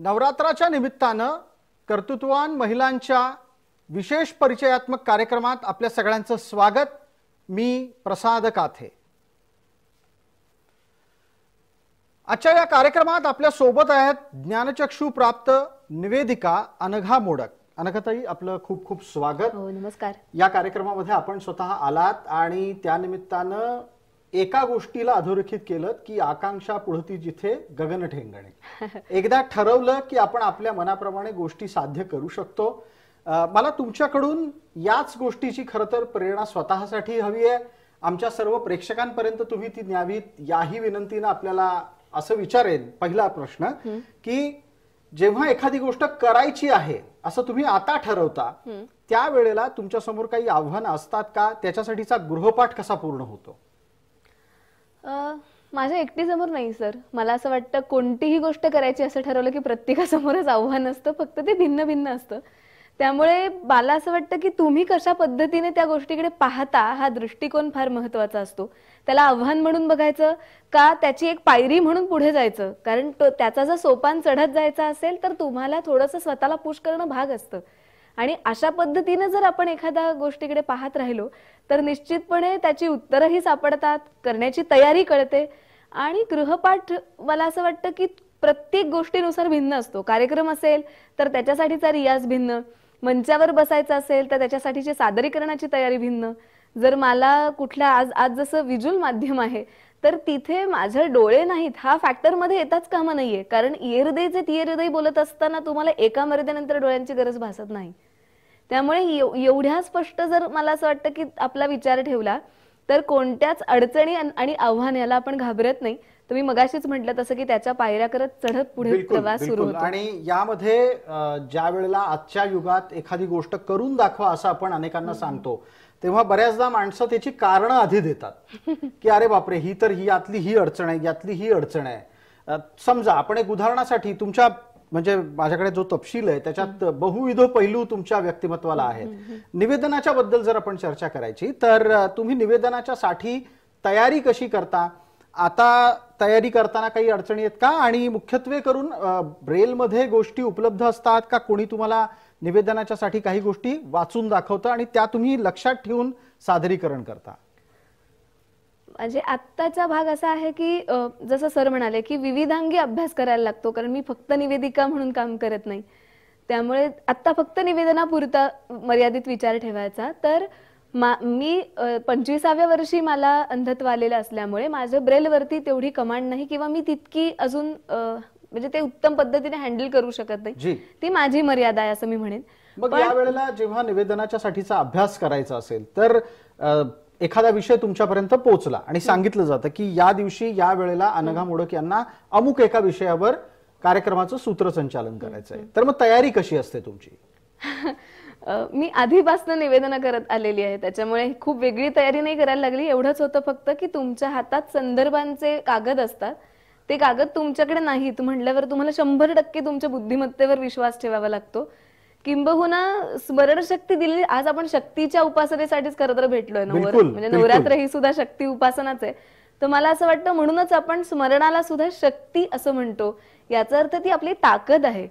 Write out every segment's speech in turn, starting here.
नवरात्राच्या निमित्तानं कर्तृत्ववान महिलांच्या विशेष परिचयात्मक कार्यक्रमात आपल्या सगळ्यांचं स्वागत। मी प्रसाद काथे। आजच्या या कार्यक्रमात आपल्या सोबत आहेत ज्ञानचक्षु प्राप्त निवेदिका अनघा मोडक। अनघाताई, आपलं खूप खूप स्वागत। हो, नमस्कार। या कार्यक्रमामध्ये आपण स्वतः आलात आणि त्या निमित्तानं एका गोष्टीला अधोरेखित केलं की आकांक्षा पुढती जिथे गगन ठेंगणे। एकदा ठरवलं की आपण आपल्या मनाप्रमाणे गोष्टी साध्य करू शकतो। मला तुमच्याकडून याच गोष्टीची खरं तर प्रेरणा स्वतःसाठी हवी आहे, आमच्या सर्व प्रेक्षकांपर्यंत तुम्ही ती न्यावी याही विनंतीने आपल्याला असं विचारेन। पहिला प्रश्न की जेव्हा एखादी गोष्ट करायची आहे असं तुम्ही आता ठरवता त्यावेळेला तुमच्या समोर काही आव्हानं असतात का? त्याच्यासाठीचा गृहपाठ कसा पूर्ण होतो? माझ्या एकटीसमोर नाही सर, मला असं वाटतं कोणतीही गोष्ट करायची असं ठरवलं की प्रत्येकासमोरच आव्हान असतं, फक्त ते भिन्न भिन्न असतं। त्यामुळे मला असं वाटतं की तुम्ही कशा पद्धतीने त्या गोष्टीकडे पाहता हा दृष्टिकोन फार महत्त्वाचा असतो। त्याला आव्हान म्हणून बघायचं का त्याची एक पायरी म्हणून पुढे जायचं? कारण त्याचा जर सोपान चढत जायचा असेल तर तुम्हाला थोडंसं स्वतःला पुश करणं भाग असतं आणि अशा पद्धतीने जर आपण एखाद्या गोष्टीकडे पाहत राहिलो तर निश्चितपणे त्याची उत्तरही सापडतात, करण्याची तयारी कळते। आणि गृहपाठ मला असं वाटतं की प्रत्येक गोष्टीनुसार भिन्न असतो। कार्यक्रम असेल तर त्याच्यासाठीचा रियाज भिन्न, मंचावर बसायचं असेल तर त्याच्यासाठीची सादरीकरणाची तयारी भिन्न। जर मला कुठल्या आज जसं व्हिज्युअल माध्यम आहे तर तिथे माझे डोळे नाहीत हा फॅक्टर मध्ये येताच कामा नाहीये, कारण इयरदेचे तियरदे बोलत असताना तुम्हाला एका मर्यादेनंतर डोळ्यांची गरज भासत नाही। त्यामुळे एवढ्या स्पष्ट जर मला असं वाटतं की आपला विचार ठेवला तर कोणत्याच अडचणी आणि आव्हान याला आपण घाबरत नाही। तुम्ही मगाशीच म्हटलं तसं की त्याच्या पायऱ्या करत चढत पुढे प्रवास सुरू होतो। आणि यामध्ये ज्या वेळेला आजच्या युगात एखादी गोष्ट करून दाखवा असं आपण अनेकांना सांगतो तेव्हा बऱ्याचदा माणसं त्याची कारणं आधी देतात की अरे बापरे ही तर ही यातली ही अडचण आहे, यातली ही अडचण आहे। समजा आपण एक उदाहरणासाठी तुमच्या म्हणजे माझ्याकडे जो तपशील आहे त्याच्यात बहुविध पैलू तुमच्या व्यक्तिमत्वाला आहेत। निवेदनाच्या बद्दल जर आपण चर्चा करायची तर तुम्ही निवेदनाच्या साठी तयारी कशी करता? आता तयारी करताना काही अडचणी आहेत का? आणि मुख्यत्वे करून ब्रेल मध्ये गोष्टी उपलब्ध असतात का? कोणी तुम्हाला निवेदनाच्या साठी काही गोष्टी वाचून दाखवतं आणि त्या तुम्ही लक्षात ठेवून सादरीकरण करता? म्हणजे आत्ताचा भाग असा आहे की जसं सर म्हणाले की विविधांगी अभ्यास करायला लागतो, कारण मी फक्त निवेदिका म्हणून काम करत नाही। त्यामुळे आता फक्त निवेदनापुरता मर्यादित विचार ठेवायचा। तर मी 25व्या वर्षी मला अंधत्व आलेलं असल्यामुळे माझं ब्रेलवरती तेवढी कमांड नाही किंवा मी तितकी अजून म्हणजे ते उत्तम पद्धतीने हँडल करू शकत नाही, ती माझी मर्यादा आहे असं मी म्हणेन। मग या वेळेला जेव्हा निवेदनाच्या साठीचा अभ्यास करायचा असेल तर एखादा विषय तुमच्यापर्यंत पोहोचला आणि सांगितलं जातं की या दिवशी या वेळेला अनघा मोडक यांना अमुक एका विषयावर कार्यक्रमाचं सूत्रसंचालन करायचंय, तर मग तयारी कशी असते तुमची? मी आधीपासून निवेदन करत आलेली आहे, त्याच्यामुळे खूप वेगळी तयारी नाही करायला लागली। एवढंच होतं फक्त की तुमच्या हातात संदर्भांचे कागद असतात, ते कागद तुमच्याकडे नाहीत म्हटल्यावर तुम्हाला 100% तुमच्या बुद्धिमत्तेवर विश्वास ठेवावा लागतो। किंबहुना स्मरणशक्ती दिली, आज आपण शक्तीच्या उपासनेसाठीच खरं तर भेटलोय ना, म्हणजे नवरात्र ही सुद्धा शक्ती उपासनाच आहे। तर मला असं वाटतं म्हणूनच आपण स्मरणाला सुद्धा शक्ती असं म्हणतो। याचा अर्थ ती आपली ताकद आहे,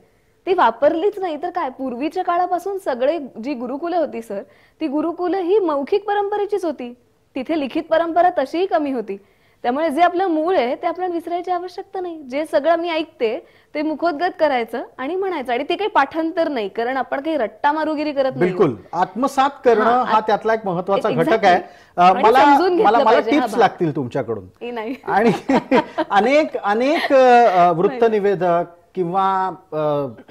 ती वापरलीच नाही तर काय। पूर्वीच्या काळापासून सगळे जी गुरुकुलं होती सर, ती गुरुकुलं ही मौखिक परंपरेचीच होती, तिथे लिखित परंपरा तशीही कमी होती। त्यामुळे जे आपलं मूळ आहे ते आपल्याला विसरायची आवश्यकता नाही। जे सगळं मी ऐकते ते मुखोद्गत करायचं आणि म्हणायचं, आणि ते काही पाठांतर नाही, कारण आपण काही रट्टा मारुगिरी करत नाही। बिलकुल आत्मसात करणं हा त्यातला एक महत्त्वाचा घटक आहे। मला टिप्स लागतील तुमच्याकडून। आणि अनेक अनेक वृत्त निवेदक किंवा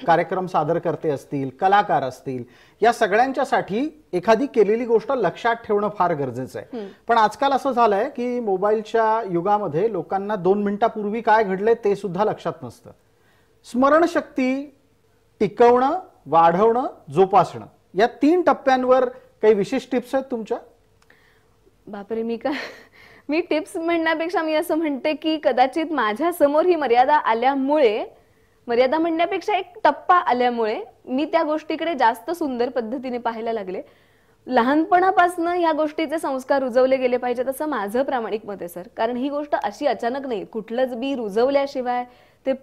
कार्यक्रम सादर करते असतील, कलाकार असतील, या सगळ्यांच्यासाठी एखादी केलेली गोष्ट लक्षात ठेवणं फार गरजेचं आहे। पण आजकाल असं झालंय की मोबाईलच्या युगामध्ये लोकांना 2 मिनिटांपूर्वी काय घडलंय ते सुद्धा लक्षात नसतं। स्मरणशक्ती टिकवणं, वाढवणं, जोपासणं या 3 टप्प्यांवर काही विशेष टिप्स आहेत तुमच्या? बापरे, मी टिप्स म्हणण्यापेक्षा मी असं म्हणते की कदाचित माझ्या समोर ही मर्यादा आल्यामुळे, मर्यादा म्हणण्यापेक्षा एक टप्पा आल्यामुळे मी त्या गोष्टीकडे जास्त सुंदर पद्धतीने पाहायला लागले। लहानपणापासून या गोष्टीचे संस्कार रुजवले गेले पाहिजेत असं माझं प्रामाणिक मत आहे सर, कारण ही गोष्ट अशी अचानक नाही, कुठलंच बी रुजवल्याशिवाय ते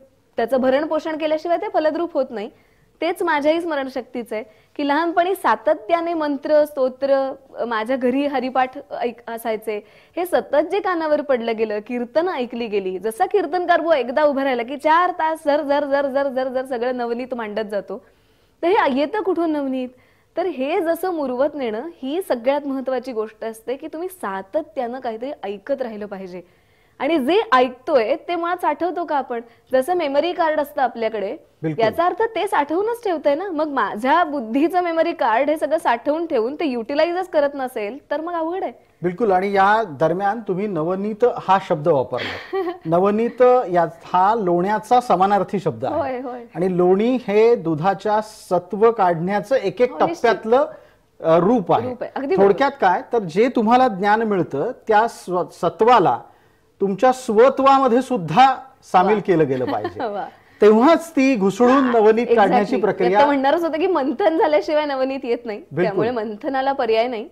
त्याचं भरण पोषण केल्याशिवाय ते फलद्रूप होत नाही. तेच माझ्याही स्मरणशक्तीचं आहे की लहानपणी सातत्याने मंत्र स्तोत्र, माझ्या घरी हरिपाठ असायचे, हे सतत जे कानावर पडलं गेलं, कीर्तन ऐकली गेली, जसा कीर्तनकार बुवा एकदा उभा राहिला की 4 तास जर जर जर जर जर जर सगळं नवनीत मांडत जातो. तर हे येतं कुठून नवनीत? तर हे जसं मुरवत नेणं ही सगळ्यात महत्वाची गोष्ट असते की तुम्ही सातत्यानं काहीतरी ऐकत राहिलं पाहिजे. आणि जे ऐकतोय ते मुळात साठवतो का आपण? जसं मेमरी कार्ड असतं आपल्याकडे, याचा अर्थ ते साठवूनच ठेवतंय ना. मग माझ्या बुद्धीचं मेमरी कार्ड हे सगळं साठवून ठेवून ते युटिलाइजच करत नसेल तर मग अवघड आहे. बिलकुल. आणि या दरम्यान तुम्ही नवनीत हा शब्द वापरला. नवनीत हा लोण्याचा समानार्थी शब्द आहे. आणि लोणी हे दुधाच्या सत्व काढण्याचं एक एक टप्प्यातलं रूप आहे. थोडक्यात काय तर जे तुम्हाला ज्ञान मिळतं त्या सत्वाला तुमच्या स्वत्वामध्ये सुद्धा सामील केलं गेलं पाहिजे, तेव्हाच ती घुसळून नवनीत काढण्याची प्रक्रिया. म्हणणारच होतं की मंथन झाल्याशिवाय नवनीत येत नाही, त्यामुळे मंथनाला पर्याय नाही.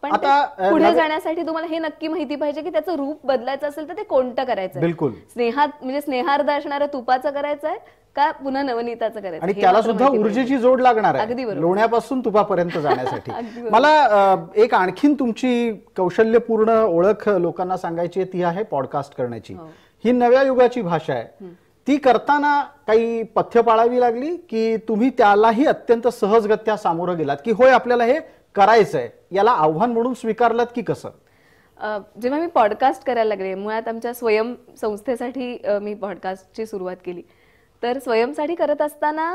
पण आता पुढे जाण्यासाठी तुम्हाला हे नक्की माहिती पाहिजे की त्याचं रूप बदलायचं असेल तर ते कोणतं करायचं. बिलकुल. स्नेहात म्हणजे स्नेहार्ध असणाऱ्या तुपाचं करायचं आहे का पुन्हा नवनीताचं करायचं, आणि त्याला सुद्धा ऊर्जेची जोड लागणार आहे लोण्यापासून तुपापर्यंत जाण्यासाठी. मला एक आणखीन तुमची कौशल्यपूर्ण ओळख लोकांना सांगायची आहे, ती आहे पॉडकास्ट करण्याची. ही नव्या युगाची भाषा आहे. ती करताना काही पथ्य पाळावी लागली की तुम्ही त्यालाही अत्यंत सहजगत्या सामोरं गेलात की होय आपल्याला हे करायचंय, याला आव्हान म्हणून स्वीकारलात की कसं? जेव्हा मी पॉडकास्ट करायला लागले, मुळात आमच्या स्वयं संस्थेसाठी मी पॉडकास्टची सुरुवात केली. तर स्वयंसाठी करत असताना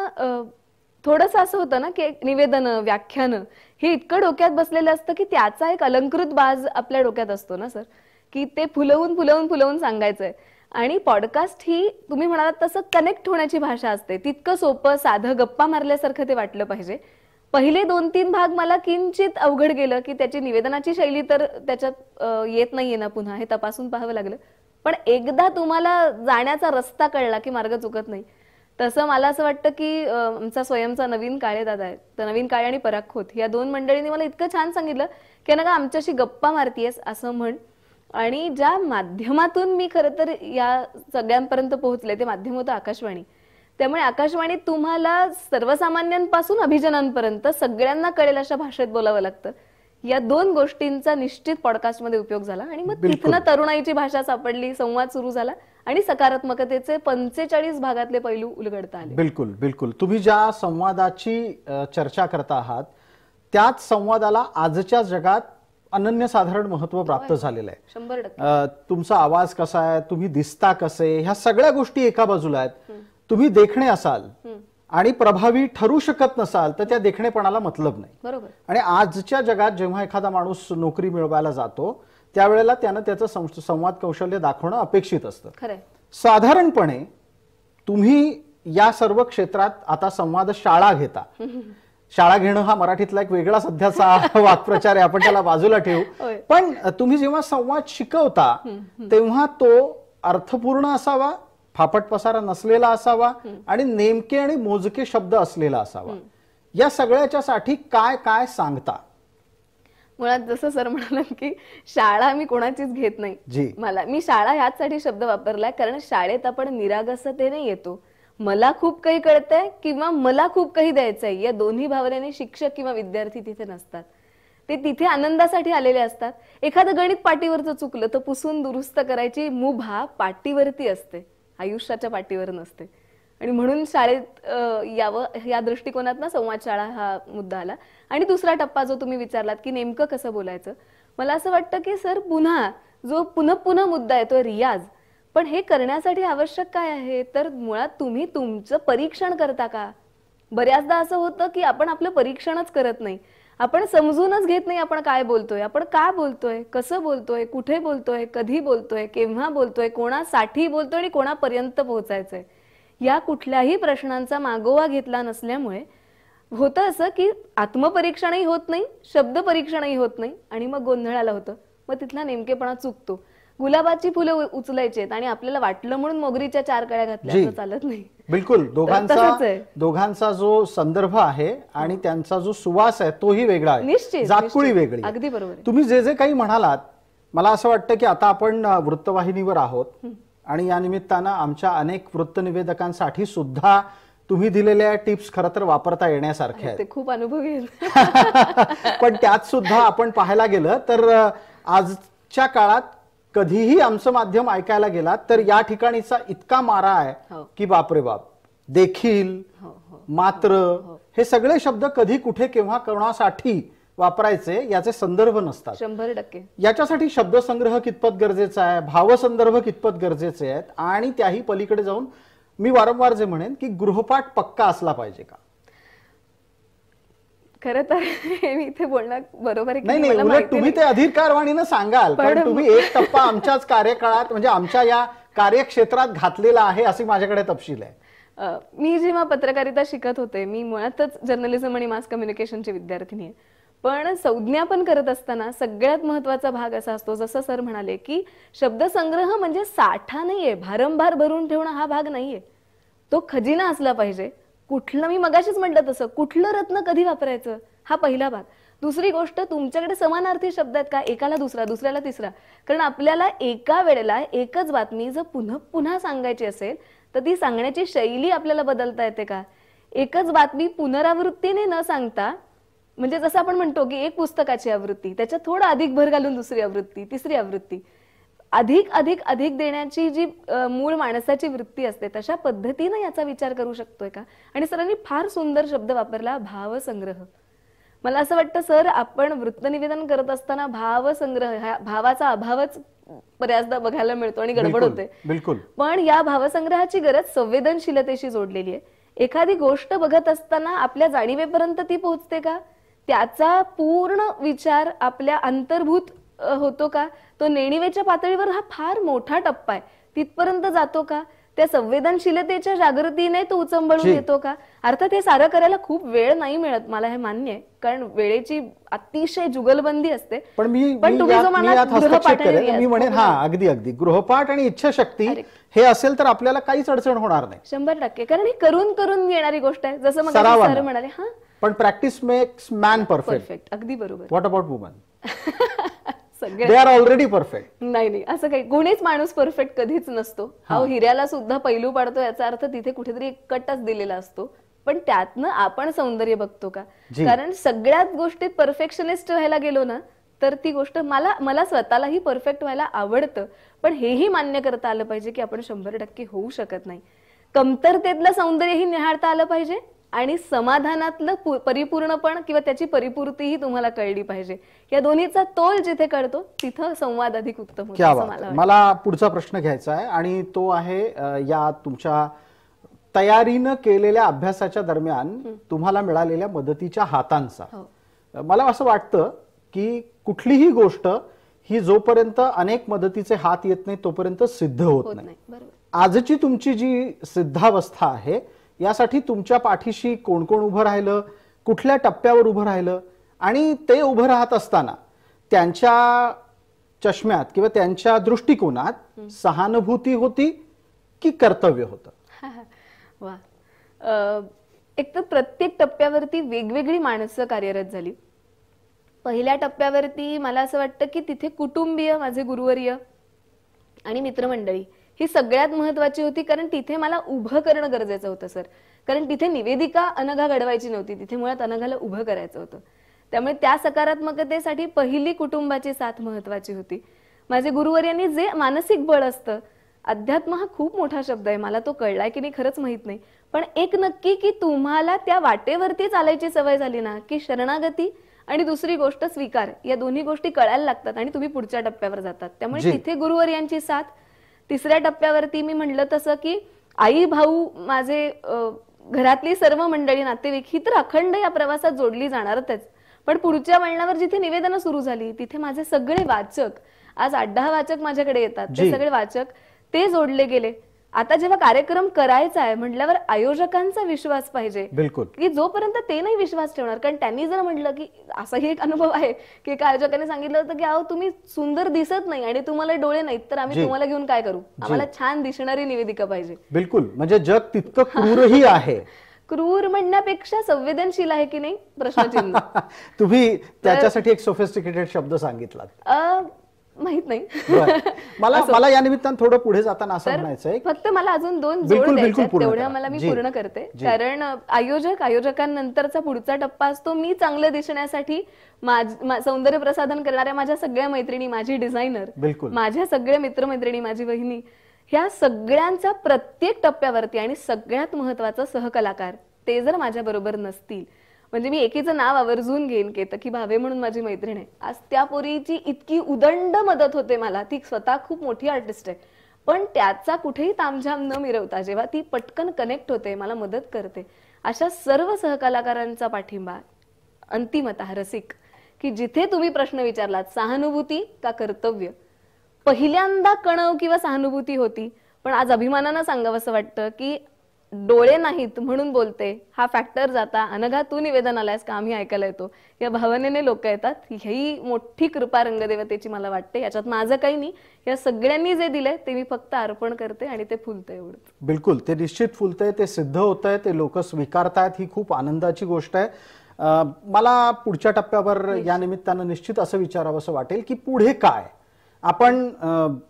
थोडंसं असं होतं ना की निवेदन व्याख्यान हे इतकं डोक्यात बसलेलं असतं की त्याचा एक अलंकृत बाज आपल्या डोक्यात असतो ना सर, की ते फुलवून फुलवून फुलवून सांगायचंय. आणि पॉडकास्ट ही तुम्ही म्हणालात तसं कनेक्ट होण्याची भाषा असते. तितकं सोपं साधं गप्पा मारल्यासारखं ते वाटलं पाहिजे. पहिले 2-3 भाग मला किंचित अवघड गेलं की त्याची निवेदनाची शैली तर त्याच्यात येत नाहीये ना, पुन्हा हे तपासून पाहावं लागलं. पण एकदा तुम्हाला जाण्याचा रस्ता कळला की मार्ग चुकत नाही. तसं मला असं वाटतं की आमचा स्वयंचा नवीन काळे दादा आहे, तर नवीन काळे आणि पराग खोत या 2 मंडळींनी मला इतकं छान सांगितलं की नका आमच्याशी गप्पा मारतीयस असं म्हण. आणि ज्या माध्यमातून मी खरं तर या सगळ्यांपर्यंत पोहोचले ते माध्यम होतं आकाशवाणी. त्यामुळे आकाशवाणीत तुम्हाला सर्वसामान्यांपासून अभिजनांपर्यंत सगळ्यांना कळेल अशा भाषेत बोलावं लागतं. या 2 गोष्टींचा निश्चित पॉडकास्टमध्ये उपयोग झाला आणि मग तिथनं तरुणाईची भाषा सापडली, संवाद सुरू झाला आणि सकारात्मकतेचे 45 भागातले पैलू उलगडता आले. बिलकुल बिलकुल. तुम्ही ज्या संवादाची चर्चा करता आहात त्याच संवादाला आजच्या जगात अनन्यसाधारण महत्व प्राप्त झालेलं आहे. 100%. तुमचा आवाज कसा आहे, तुम्ही दिसता कसे, ह्या सगळ्या गोष्टी एका बाजूला आहेत. तुम्ही देखणे असाल आणि प्रभावी ठरू शकत नसाल तर त्या देखणेपणाला मतलब नाही. बरोबर. आणि आजच्या जगात जेव्हा एखादा माणूस नोकरी मिळवायला जातो त्यावेळेला त्यानं त्याचं संवाद कौशल्य दाखवणं अपेक्षित असतं. खरंय. साधारणपणे तुम्ही या सर्व क्षेत्रात आता संवाद शाळा घेता. शाळा घेणं हा मराठीतला एक वेगळा सध्याचा वाक्प्रचार आहे, आपण त्याला बाजूला ठेवू. पण तुम्ही जेव्हा संवाद शिकवता तेव्हा तो अर्थपूर्ण असावा, फापट पसारा नसलेला असावा आणि नेमके आणि मोजके शब्द असलेला असावा. या सगळ्याच्यासाठी काय काय सांगता? मुळात जसं सर म्हणालात की शाळा मी कोणाचीच घेत नाही. मी शाळा ह्याचसाठी शब्द वापरलाय कारण शाळेत आपण निरागसतेने येतो. मला खूप काही कळतंय किंवा मला खूप काही द्यायचंय या दोन्ही भावनेने शिक्षक किंवा विद्यार्थी तिथे नसतात. ते तिथे आनंदासाठी आलेले असतात. एखादं गणित पाटीवरचं चुकलं तर पुसून दुरुस्त करायची मुभा पाटीवरती असते, आयुष्याच्या पाटीवर नसते. आणि म्हणून शाळेत यावं या दृष्टिकोनात संवाद शाळा हा मुद्दा आला. आणि दुसरा टप्पा जो तुम्ही विचारलात की नेमकं कसं बोलायचं, मला असं वाटतं की सर पुन्हा जो पुन्हा मुद्दा आहे तो रियाज. पण हे करण्यासाठी आवश्यक काय आहे तर मुळात तुम्ही तुमचं परीक्षण करता का? बऱ्याचदा असं होतं की आपण आपलं परीक्षणच करत नाही. आपण समजूनच घेत नाही आपण काय बोलतोय, आपण का बोलतोय, कसं बोलतोय, कुठे बोलतोय, कधी बोलतोय, केव्हा बोलतोय, कोणासाठी बोलतोय आणि कोणापर्यंत पोहोचायचंय. या कुठल्याही प्रश्नांचा मागोवा घेतला नसल्यामुळे होतं असं की आत्मपरीक्षणही होत नाही, शब्द परीक्षणही होत नाही आणि मग गोंधळाला होतं. मग तिथला नेमकेपणा चुकतो. गुलाबाची फुलं उचलायची आणि आपल्याला वाटलं म्हणून मोगरीच्या 4 कळ्या घातल्या असं चालत नाही. बिलकुल. दोघांचा जो संदर्भ आहे आणि त्यांचा जो सुवास आहे तोही वेगळा आहे, जातकुळी वेगळी. अगदी बरोबर. तुम्ही जे जे काही म्हणालात मला असं वाटतं की आता आपण वृत्तवाहिनीवर आहोत आणि या निमित्तानं आमच्या अनेक वृत्तनिवेदकांसाठी सुद्धा तुम्ही दिलेल्या टिप्स खरं तर वापरता येण्यासारख्या आहेत. ते खूप अनुभवी आहेत. पण त्यात सुद्धा आपण पाहायला गेलं तर आजच्या काळात कधीही आमचं माध्यम ऐकायला गेलात तर या ठिकाणीचा इतका मारा आहे की बापरे बाप. देखील, मात्र हे सगळे शब्द कधी कुठे केव्हा कोणासाठी वापरायचे याचे संदर्भ नसतात. 100%. याच्यासाठी शब्दसंग्रह कितपत गरजेचा आहे, भावसंदर्भ कितपत गरजेचे आहेत आणि त्याही पलीकडे जाऊन मी वारंवार जे म्हणेन की गृहपाठ पक्का असला पाहिजे का? खरं तर हे मी इथे बोलणं बरोबर आहे की नाही नाही मला उलट माहिती तुम्ही ते अधिकारवाणीनं सांगाल, कारण तुम्ही एक टप्पा आमच्याच कार्यकाळात म्हणजे आमच्या या कार्यक्षेत्रात घातलेला आहे अशी माझ्याकडे तपशील आहे. मी जेव्हा पत्रकारिता शिकत होते, मी मुळातच जर्नलिझम आणि मास कम्युनिकेशनची विद्यार्थिनी आहे, पण संज्ञा पण करत असताना सगळ्यात महत्वाचा भाग असा असतो, जसं सर म्हणाले की शब्दसंग्रह म्हणजे साठा नाहीये, भारंभार भरून ठेवणं हा भाग नाहीये, तो खजिना असला पाहिजे. कुठलं, मी मगाशीच म्हटलं तसं, कुठलं रत्न कधी वापरायचं हा पहिला भाग. दुसरी गोष्ट, तुमच्याकडे समानार्थी शब्द आहेत का, एकाला दुसरा, दुसऱ्याला तिसरा. कारण आपल्याला एका वेळेला एकच बातमी जर पुन्हा पुन्हा सांगायची असेल तर ती सांगण्याची शैली आपल्याला बदलता येते का? एकच बातमी पुनरावृत्तीने न सांगता, म्हणजे जसं आपण म्हणतो की एक पुस्तकाची आवृत्ती, त्याच्यात थोडं अधिक भर घालून दुसरी आवृत्ती, तिसरी आवृत्ती, अधिक अधिक अधिक देण्याची जी मूळ माणसाची वृत्ती असते तशा पद्धतीनं याचा विचार करू शकतोय का? आणि सरांनी फार सुंदर शब्द वापरला, भावसंग्रह. मला असं वाटतं सर, आपण वृत्तनिवेदन करत असताना भावसंग्रह, ह्या भावाचा अभावच बऱ्याचदा बघायला मिळतो आणि गडबड होते. बिलकुल. पण या भावसंग्रहाची गरज संवेदनशीलतेशी जोडलेली आहे. एखादी गोष्ट बघत असताना आपल्या जाणीवेपर्यंत ती पोहोचते का? त्याचा पूर्ण विचार आपल्या अंतर्भूत होतो का? तो नेणिवेच्या पातळीवर हा फार मोठा टप्पा आहे, तिथपर्यंत जातो का? त्या संवेदनशीलतेच्या जागृतीने तो उचंबळून येतो का? अर्थात हे सारं करायला खूप वेळ नाही मिळत, मला हे मान्य आहे, कारण वेळेची अतिशय जुगलबंदी असते. पण मी तुम्ही जो म्हणालात गृहपाठ आणि मी म्हणेन हा अगदी अगदी गृहपाठ आणि इच्छाशक्ती हे असेल तर आपल्याला काहीच अडचण होणार नाही. 100%. कारण ही करून करून येणारी गोष्ट आहे, जसं मग सर म्हणाले. हा, पण प्रॅक्टिस मेक्स मॅन परफेक्ट. अगदी बरोबर. What about woman? सगळे आर ऑलरेडी परफेक्ट. नाही, असं काही कोणीच माणूस परफेक्ट कधीच नसतो. अहो, हिऱ्याला सुद्धा पैलू पाडतो याचा अर्थ तिथे कुठेतरी एक कटच दिलेला असतो, पण त्यातनं आपण सौंदर्य बघतो का? कारण सगळ्याच गोष्टीत परफेक्शनिस्ट व्हायला गेलो ना तर ती गोष्ट, मला स्वतःलाही परफेक्ट व्हायला आवडतं, पण हेही मान्य करता आलं पाहिजे की आपण 100% होऊ शकत नाही. कमतरतेतलं सौंदर्यही निहाळता आलं पाहिजे आणि समाधानातलं परिपूर्णपण किंवा त्याची परिपूर्तीही तुम्हाला कळली पाहिजे. या दोन्हीचा तोल जिथे कळतो तिथं संवाद अधिक उत्तम होतो. मला पुढचा प्रश्न घ्यायचा आहे आणि तो आहे या तुमच्या तयारीनं केलेल्या अभ्यासाच्या दरम्यान तुम्हाला मिळालेल्या मदतीच्या हातांचा. मला असं वाटतं की कुठलीही गोष्ट ही जोपर्यंत अनेक मदतीचे हात येत नाही तोपर्यंत सिद्ध होत नाही. आजची तुमची जी सिद्धावस्था आहे यासाठी तुमच्या पाठीशी कोण कोण उभं राहिलं, कुठल्या टप्प्यावर उभं राहिलं, आणि ते उभं राहत असताना त्यांच्या चष्म्यात किंवा त्यांच्या दृष्टिकोनात सहानुभूती होती की कर्तव्य होतं? वा, एक तर प्रत्येक टप्प्यावरती वेगवेगळी माणसं कार्यरत झाली. पहिल्या टप्प्यावरती मला असं वाटतं की तिथे कुटुंबीय, माझे गुरुवर्य आणि मित्रमंडळी ही सगळ्यात महत्वाची होती, कारण तिथे मला उभं करणं गरजेचं होतं सर. कारण तिथे निवेदिका अनघा घडवायची नव्हती, तिथे मुळात अनघाला उभं करायचं होतं. त्यामुळे त्या सकारात्मकतेसाठी पहिली कुटुंबाची साथ महत्वाची होती. माझे गुरुवर्यांनी जे मानसिक बळ असतं, अध्यात्म हा खूप मोठा शब्द आहे, मला तो कळलाय की नाही खरंच माहित नाही, पण एक नक्की की तुम्हाला त्या वाटेवरती चालायची सवय झाली ना की शरणागती आणि दुसरी गोष्ट स्वीकार, या दोन्ही गोष्टी कळायला लागतात आणि तुम्ही पुढच्या टप्प्यावर जातात. त्यामुळे तिथे गुरुवर्यांची साथ. तिसऱ्या टप्प्यावरती मी म्हटलं तसं की आई, भाऊ, माझे घरातली सर्व मंडळी, नातेवाईक ही तर अखंड या प्रवासात जोडली जाणारच. पण पुढच्या वळणावर जिथे निवेदनं सुरू झाली तिथे माझे सगळे वाचक, आज 8-10 वाचक माझ्याकडे येतात, ते सगळे वाचक ते जोडले गेले. आता जेव्हा कार्यक्रम करायचा आहे म्हटल्यावर आयोजकांचा विश्वास पाहिजे, की जोपर्यंत ते नाही विश्वास ठेवणार, कारण त्यांनी जर म्हटलं की, असाही एक अनुभव आहे की एका आयोजकाने सांगितलं होतं की अहो तुम्ही सुंदर दिसत नाही आणि तुम्हाला डोळे नाहीत तर आम्ही तुम्हाला घेऊन काय करू, आम्हाला छान दिसणारी निवेदिका पाहिजे. बिलकुल, म्हणजे जग तितकं क्रूरही आहे. क्रूर म्हणण्यापेक्षा संवेदनशील आहे की नाही प्रश्नचिन्ह. तुम्ही त्याच्यासाठी एक सोफिस्टिकेटेड शब्द सांगितलात. माहित नाही. बरं. मला या निमित्तानं थोडं पुढे जाताना असं म्हणायचंय, फक्त मला अजून 2 जोड बिलकुल द्यायचे पूर्ण तेवढ्या करा. मला मी जी. पूर्ण करते. कारण आयोजकांनंतरचा पुढचा टप्पा असतो मी चांगलं दिसण्यासाठी सौंदर्य प्रसाधन करणाऱ्या माझ्या सगळ्या मैत्रिणी, माझी डिझायनर, बिलकुल माझ्या सगळ्या मित्रमैत्रिणी, माझी वहिनी, ह्या सगळ्यांचा प्रत्येक टप्प्यावरती आणि सगळ्यात महत्वाचं सहकलाकार ते जर माझ्या बरोबर नसतील, म्हणजे मी एकीचं नाव आवर्जून घेईन, केतकी भावे म्हणून माझी मैत्रीण आहे. आज त्या पोरीची इतकी उदंड मदत होते मला. ती स्वतः खूप मोठी आर्टिस्ट आहे, पण त्याचा कुठेही तामझाम न मिरवता जेव्हा ती पटकन कनेक्ट होते, मला मदत करते, अशा सर्व सहकलाकारांचा पाठिंबा अंतिमतः रसिक, की जिथे तुम्ही प्रश्न विचारलात सहानुभूती का कर्तव्य, पहिल्यांदा कणव किंवा सहानुभूती होती. पण आज अभिमानानं सांगावंसं वाटतं की डोळे नाहीत म्हणून बोलते हा फॅक्टर जाता. अनघा तू निवेदन आलायस का, आम्ही ऐकायला येतो, या भावनेने लोक येतात. ही मोठी कृपा रंगदेवतेची मला वाटते. याच्यात माझं काही नाही, या सगळ्यांनी जे दिलंय ते मी फक्त अर्पण करते आणि ते फुलतंय एवढंच. बिलकुल, ते निश्चित फुलतंय, ते सिद्ध होतंय, ते लोक स्वीकारतायत, ही खूप आनंदाची गोष्ट आहे. मला पुढच्या टप्प्यावर या निमित्तानं निश्चित असं विचारावंसं वाटेल की पुढे काय. आपण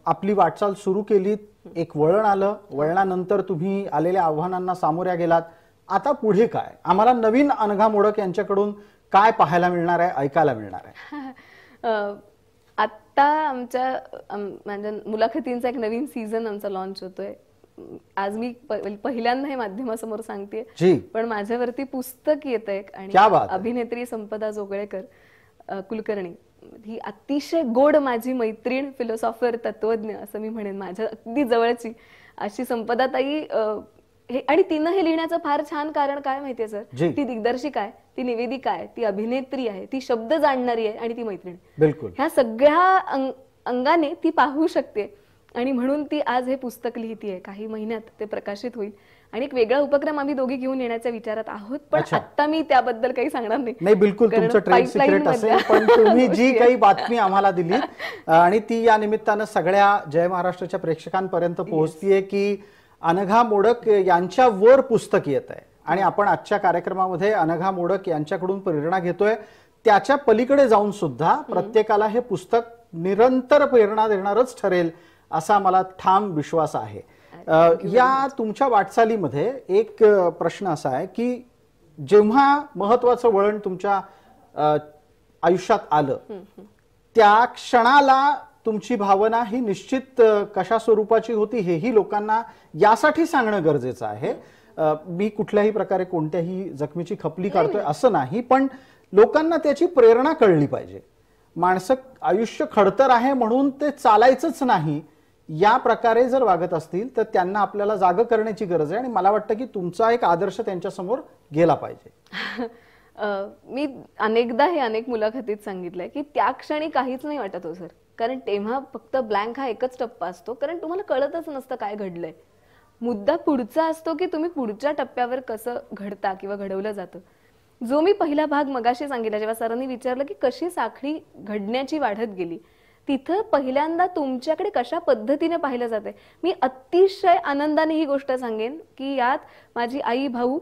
आपली वाटचाल सुरू केली, एक वळण आलं, वळणानंतर तुम्ही आलेल्या आव्हानांना सामोऱ्या गेलात. आता पुढे काय, आम्हाला नवीन अनघा मोडक यांच्याकडून काय पाहायला मिळणार आहे, ऐकायला मिळणार आहे? आता आमच्या म्हणजे मुलाखतींचा एक नवीन सीझन आमचा लॉन्च होतोय. आज मी पहिल्यांदा हे माध्यमासमोर सांगते, पण माझ्यावरती पुस्तक येतंय आणि अभिनेत्री संपदा जोगळेकर कुलकर्णी, ही अतिशय गोड माझी मैत्रीण, फिलॉसॉफर, तत्वज्ञ असं मी म्हणेन, माझ्या अगदी जवळची अशी संपदा ताई. आणि तिनं हे लिहिण्याचं फार छान कारण काय माहितीये सर, ती दिग्दर्शिका आहे, ती निवेदिका आहे, ती अभिनेत्री आहे, ती शब्द जाणणारी आहे आणि ती मैत्रीण. बिलकुल, ह्या सगळ्या अंगाने ती पाहू शकते आणि म्हणून ती आज हे पुस्तक लिहितीये. काही महिन्यात ते प्रकाशित होईल आणि एक वेगळा उपक्रम आम्ही दोघी घेऊन येण्याच्या विचारात आहोत, पण आता मी त्याबद्दल काही सांगणार नाही. नाही, बिलकुल तुमचं ट्रेड सिक्रेट असेल, पण तुम्ही जी काही बातमी आम्हाला दिली आणि ती या निमित्तानं सगळ्या जय महाराष्ट्राच्या प्रेक्षकांपर्यंत पोहोचतीये की अनघा मोडक यांच्यावर पुस्तक येत आहे आणि आपण आजच्या कार्यक्रमामध्ये अनघा मोडक यांच्याकडून प्रेरणा घेतोय. त्याच्या पलीकडे जाऊन सुद्धा प्रत्येकाला हे पुस्तक निरंतर प्रेरणा देणारच ठरेल असा मला ठाम विश्वास आहे. या तुमच्या वाटचालीमध्ये एक प्रश्न असा आहे की जेव्हा महत्वाचं वळण तुमच्या आयुष्यात आलं, त्या क्षणाला तुमची भावना ही निश्चित कशा स्वरूपाची होती हेही लोकांना यासाठी सांगणं गरजेचं आहे. मी कुठल्याही प्रकारे कोणत्याही जखमीची खपली काढतोय असं नाही, पण लोकांना त्याची प्रेरणा कळली पाहिजे. माणसं आयुष्य खडतर आहे म्हणून ते चालायचंच नाही या प्रकारे जर वागत असतील तर त्यांना आपल्याला जागं करण्याची गरज आहे आणि मला वाटतं की तुमचा एक आदर्श त्यांच्या समोर गेला पाहिजे. मी अनेकदा हे अनेक मुलाखतीत सांगितलंय की त्या क्षणी काहीच नाही वाटत हो सर, कारण तेव्हा फक्त ब्लँक हा एकच टप्पा असतो, कारण तुम्हाला कळतच नसतं काय घडलंय. मुद्दा पुढचा असतो की तुम्ही पुढच्या टप्प्यावर कसं घडता किंवा घडवलं जातं. जो मी पहिला भाग मगाशी सांगितला, जेव्हा सरांनी विचारलं की कशी साखळी घडण्याची वाढत गेली, तिथं पहिल्यांदा तुमच्याकडे कशा पद्धतीने पाहिलं जाते. मी अतिशय आनंदाने ही गोष्ट सांगेन की यात माझी आई, भाऊ,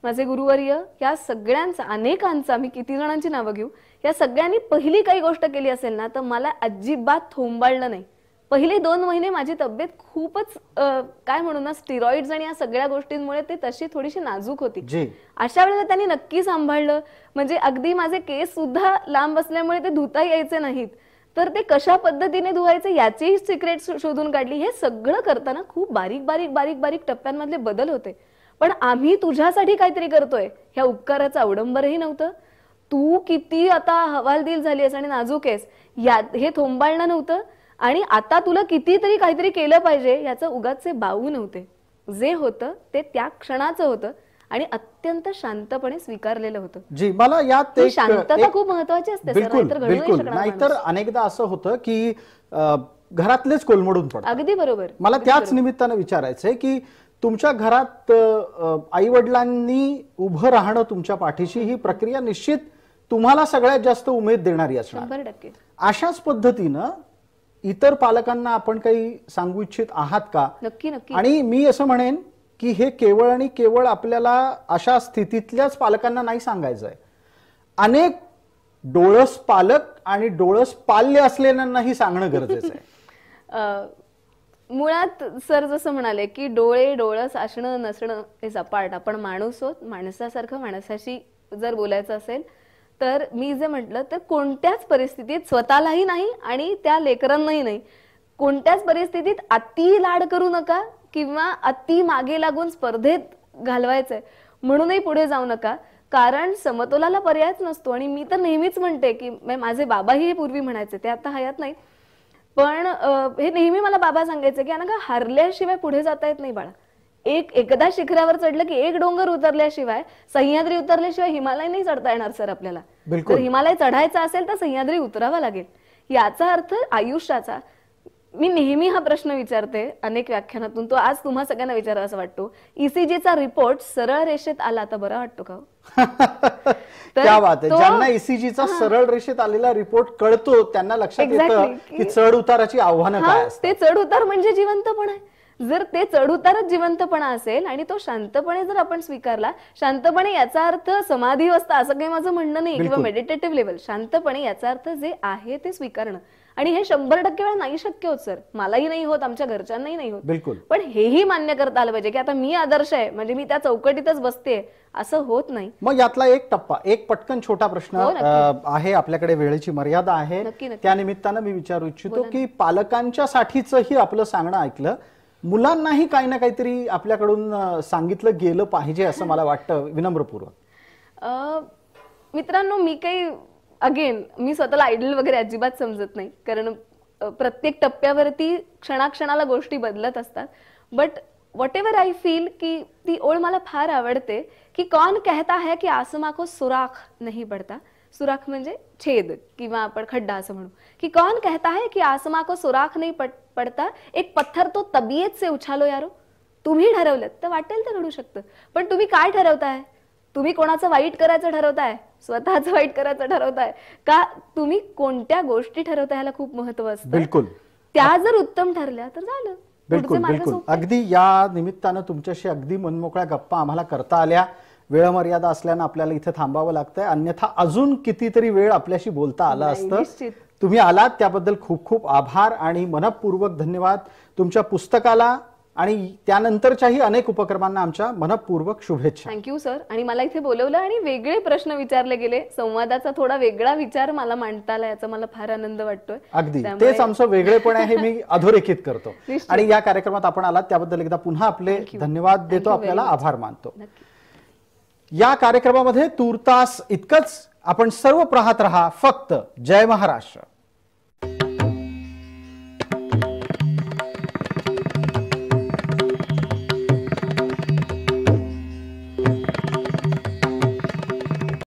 माझे गुरुवर्य, या सगळ्यांचा, अनेकांचा, मी किती जणांची नावं घेऊ, या सगळ्यांनी पहिली काही गोष्ट केली असेल ना तर मला अजिबात थोंबाळलं नाही. पहिले 2 महिने माझी तब्येत खूपच काय म्हणू ना, स्टिरॉइड्स आणि या सगळ्या गोष्टींमुळे ते तशी थोडीशी नाजूक होती. अशा वेळेला त्यांनी नक्की सांभाळलं. म्हणजे अगदी माझे केस सुद्धा लांब असल्यामुळे ते धुता यायचे नाहीत, तर ते कशा पद्धतीने धुवायचे याचीही सिक्रेट शोधून काढली. हे सगळं करताना खूप बारीक बारीक बारीक बारीक टप्प्यांमधले बदल होते. पण आम्ही तुझ्यासाठी काहीतरी करतोय ह्या उपकाराचं अवडंबरही नव्हतं. तू किती आता हवालदिल झालीस आणि नाजूक आहेस हे थोंबाळणं नव्हतं, आणि आता तुला कितीतरी काहीतरी केलं पाहिजे याचं उगाचचे बाऊ नव्हते. जे होतं ते त्या क्षणाचं होतं आणि अत्यंत शांतपणे स्वीकारलेलं होतं. जी, मला यात शांतता खूप महत्वाची असते. बिलकुल, नाहीतर अनेकदा असं होतं की घरातलेच कोलमडून पडतात. अगदी बरोबर. मला त्याच निमित्तानं विचारायचंय की तुमच्या घरात आई वडिलांनी उभं राहणं तुमच्या पाठीशी, ही प्रक्रिया निश्चित तुम्हाला सगळ्यात जास्त उमेद देणारी असणार. 100%. अशाच पद्धतीनं इतर पालकांना आपण काही सांगू इच्छित आहात का? नक्की नक्की. आणि मी असं म्हणेन की हे केवळ आणि केवळ आपल्याला अशा स्थितीतल्याच पालकांना नाही सांगायचंय. अनेक डोळस पालक आणि डोळस पाल्य असलेल्यांनाही सांगणं गरजेचं आहे. मुळात सर जसं म्हणाले की डोळे डोळस असणं नसणं हे सपाट, आपण माणूस आहोत, माणसासारखं माणसाशी जर बोलायचं असेल तर मी जे म्हटलं तर कोणत्याच परिस्थितीत स्वतःलाही नाही आणि त्या लेकरांनाही नाही, कोणत्याच परिस्थितीत अति लाड करू नका किंवा अति मागे लागून स्पर्धेत घालवायचंय म्हणूनही पुढे जाऊ नका, कारण समतोलाला पर्यायच नसतो. आणि मी तर नेहमीच म्हणते की माझे बाबाही हे पूर्वी म्हणायचे, ते आता हयात नाही, पण हे नेहमी मला बाबा सांगायचे की अनघा हरल्याशिवाय पुढे जाता येत नाही बाळा. एकदा शिखरावर चढलं की एक डोंगर उतरल्याशिवाय, सह्याद्री उतरल्याशिवाय हिमालय नाही चढता येणार सर आपल्याला. जर हिमालय चढायचा असेल तर सह्याद्री उतरावा लागेल. याचा अर्थ आयुष्याचा. मी नेहमी हा प्रश्न विचारते अनेक व्याख्यानातून, तो आज तुम्हा सगळ्यांना विचारा असं वाटतो, ईसीजीचा रिपोर्ट सरळ रेषेत आला तर बरा वाटतो का? क्या बात आहे. ज्यांना ईसीजीचा सरळ रेषेत आलेला रिपोर्ट कळतो त्यांना लक्षात येतं की चढ उताराची आव्हानं काय असतात. ते चढ उतार म्हणजे जिवंतपणा आहे. जर ते चढ उतारच जिवंतपणा असेल आणि तो शांतपणे जर आपण स्वीकारला, शांतपणे याचा अर्थ समाधी अवस्था असं काही माझं म्हणणं नाही किंवा मेडिटेटिव्ह लेवल, शांतपणे याचा अर्थ जे आहे ते स्वीकारणं. आणि हे 100% वेळा नाही शक्य होत सर, मलाही नाही होत, आमच्या घरच्यांनाही नाही होत. बिलकुल. पण हेही मान्य करता आलं पाहिजे की आता मी आदर्श आहे म्हणजे मी त्या चौकटीतच बसते, असं होत नाही. मग यातला एक टप्पा, एक पटकन छोटा प्रश्न आहे, आपल्याकडे वेळेची मर्यादा आहे, त्या निमित्तानं मी विचारू इच्छितो की पालकांच्या साठीचंही आपलं सांगणं ऐकलं, मुलांनाही काही ना काहीतरी आपल्याकडून सांगितलं गेलं पाहिजे असं मला वाटतं विनम्रपूर्वक. मित्रांनो, मी काही अगेन मी स्वतःला आयडल वगैरे अजिबात समजत नाही, कारण प्रत्येक टप्प्यावरती क्षणाक्षणाला गोष्टी बदलत असतात. But what ever I feel की ती ओळ मला फार आवडते की कौन कहता है कि आसमां को सुराख नहीं पड़ता, सुराख म्हणजे छेद किंवा आपण खड्डा असं म्हणू, की कौन कहता है कि आसमां को सुराख नहीं पड़ता, एक पत्थर तो तबीयत से उछालो यारो. तुम्ही ठरवलं तर वाटेल तर घडू शकतं, पण तुम्ही काय ठरवताय? तुम्ही कोणाचं वाईट करायचं ठरवताय, स्वतःचं वाईट करायचं ठरवताय का, तुम्ही कोणत्या गोष्टी ठरवताय ह्याला खूप महत्व असतं. बिलकुल. त्या जर उत्तम ठरल्या तर झालं. बिलकुल बिलकुल. अगदी या निमित्तानं तुमच्याशी अगदी मनमोकळ्या गप्पा आम्हाला करता आल्या. वेळ मर्यादा असल्यानं आपल्याला इथे थांबावं लागतंय, अन्यथा अजून कितीतरी वेळ आपल्याशी बोलता आलं असतं. तुम्ही आलात त्याबद्दल खूप खूप आभार आणि मनपूर्वक धन्यवाद. तुमच्या पुस्तकाला आणि त्यानंतरच्याही अनेक उपक्रमांना आमच्या मनपूर्वक शुभेच्छा. Thank you sir. आणि मला इथे बोलवलं आणि वेगळे प्रश्न विचारले गेले, संवादाचा थोडा वेगळा विचार मला मांडता आला, याचा मला फार आनंद वाटतोय. अगदी तेच आमचं वेगळेपण आहे, हे मी अधोरेखित करतो. आणि या कार्यक्रमात आपण आलात त्याबद्दल एकदा पुन्हा आपले धन्यवाद देतो, आपल्याला आभार मानतो. या कार्यक्रमामध्ये तूर्तास इतकंच. आपण सर्व पाहत रहा फक्त जय महाराष्ट्र.